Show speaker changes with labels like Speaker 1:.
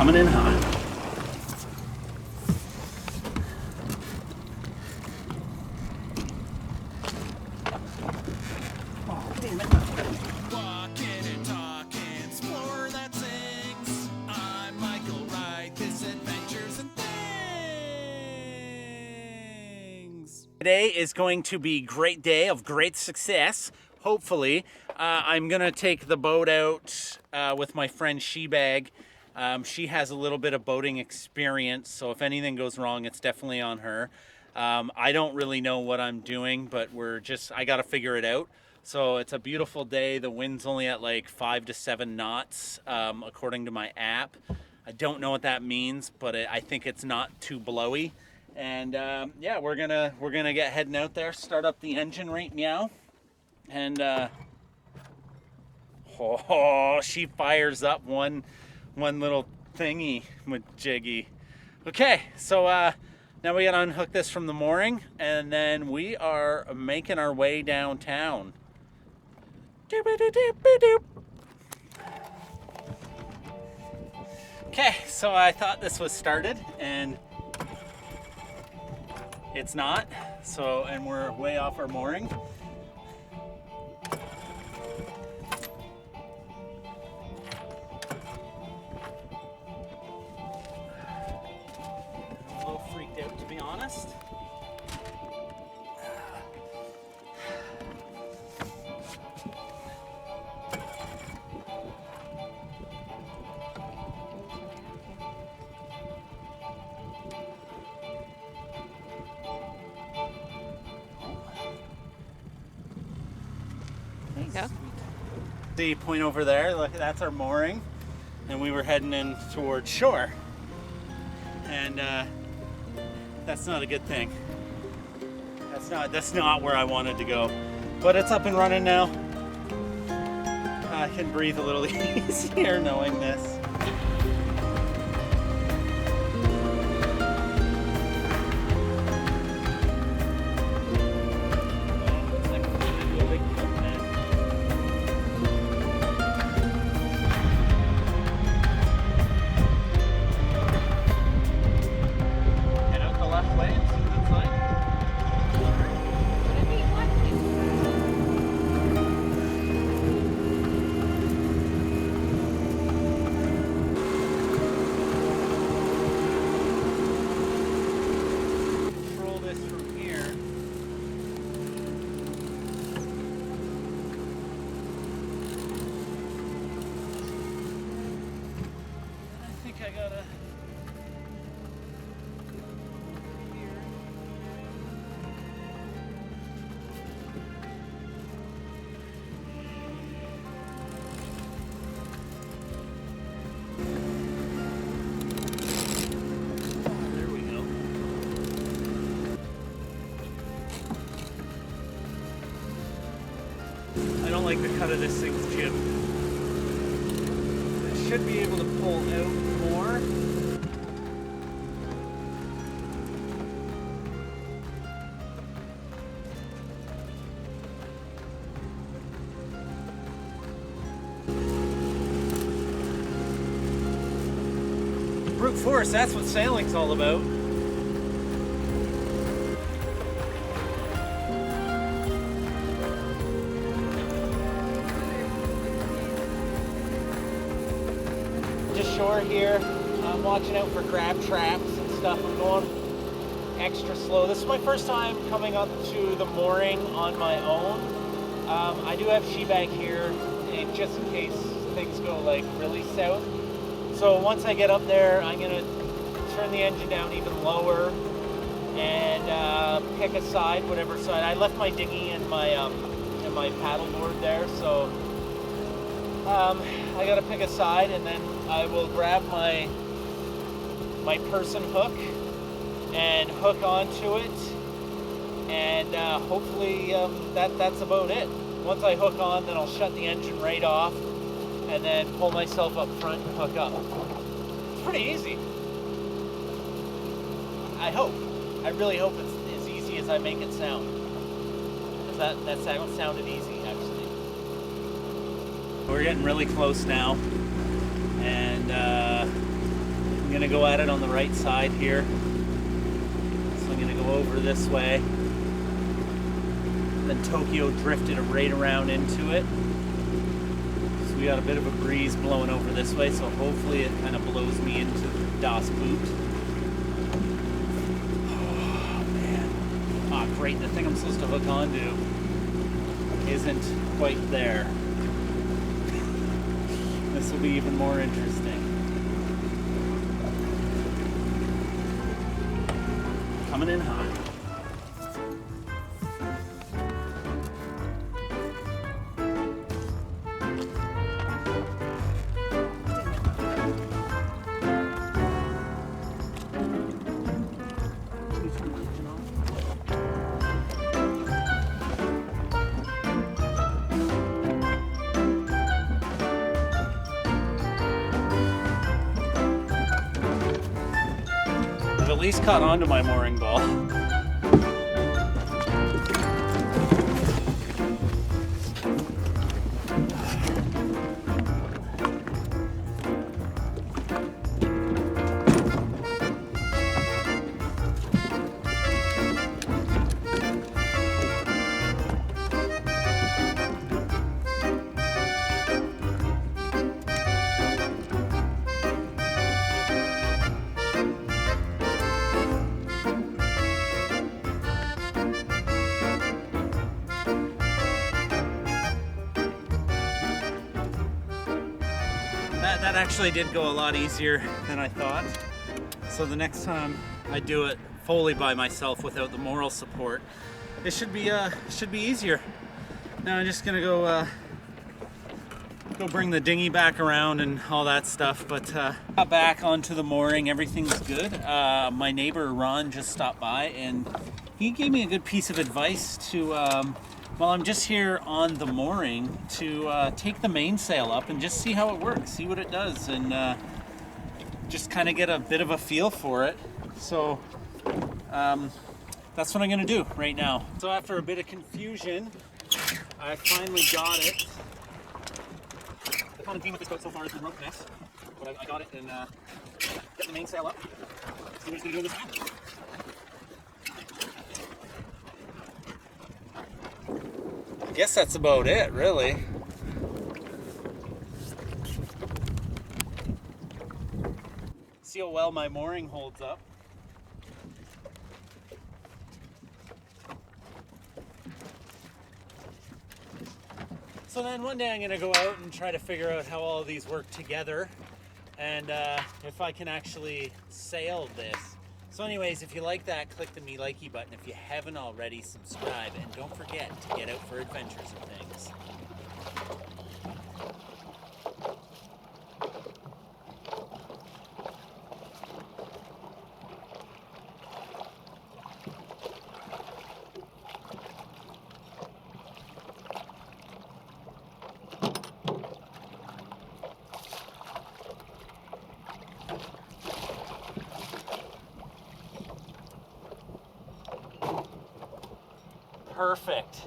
Speaker 1: coming in hot. Oh, damn it.
Speaker 2: Walking and talking, explore that sings. I'm Michael Wright, this adventures and things.
Speaker 1: Today is going to be a great day of great success, hopefully. I'm going to take the boat out with my friend Shebag. She has a little bit of boating experience, so if anything goes wrong, it's definitely on her. I don't really know what I'm doing, but I got to figure it out. So it's a beautiful day. The wind's only at like 5 to 7 knots, according to my app. I don't know what that means, but I think it's not too blowy. And yeah, we're gonna get heading out there, start up the engine right now, and she fires up one little thingy with Jiggy. Okay, so now we gotta unhook this from the mooring, and then we are making our way downtown. Okay, so I thought this was started, and it's not. So, and we're way off our mooring. I'm a little freaked out, to be honest.
Speaker 3: There you go.
Speaker 1: The point over there, look, that's our mooring, and we were heading in towards shore, and that's not a good thing. That's not where I wanted to go, but it's up and running now. I can breathe a little easier knowing this. I don't like the cut of this thing's jib. It should be able to pull out more. Brute force, that's what sailing's all about. Shore here. I'm watching out for crab traps and stuff. I'm going extra slow. This is my first time coming up to the mooring on my own. I do have Shebag here, just in case things go like really south. So once I get up there, I'm gonna turn the engine down even lower and pick a side, whatever side. I left my dinghy and my paddleboard there, so I gotta pick a side, and then I will grab my person hook and hook onto it, and hopefully that's about it. Once I hook on, then I'll shut the engine right off and then pull myself up front and hook up. It's pretty easy. I hope. I really hope it's as easy as I make it sound. Because that sounded easy, actually. We're getting really close now, and go at it on the right side here. So I'm gonna go over this way. And then Tokyo drifted right around into it. So we got a bit of a breeze blowing over this way, so hopefully it kind of blows me into Das Boot. Oh man. Ah, great, the thing I'm supposed to hook onto isn't quite there. This will be even more interesting. Coming in hot. At least caught onto my mooring ball. That actually did go a lot easier than I thought. So the next time I do it fully by myself without the moral support, it should be easier. Now I'm just gonna go bring the dinghy back around and all that stuff. But got back onto the mooring, everything's good. My neighbor Ron just stopped by and he gave me a good piece of advice to while I'm just here on the mooring to take the mainsail up and just see how it works, see what it does, and just kind of get a bit of a feel for it. So that's what I'm gonna do right now. So after a bit of confusion, I finally got it. The common theme with this boat so far has been rope mess, but I got it and get the mainsail up. See what it's gonna do this time. I guess that's about it, really. See how well my mooring holds up. So then one day I'm going to go out and try to figure out how all of these work together and if I can actually sail this. So anyways, if you like that, click the me likey button. If you haven't already, subscribe. And don't forget to get out for adventures and things. Perfect.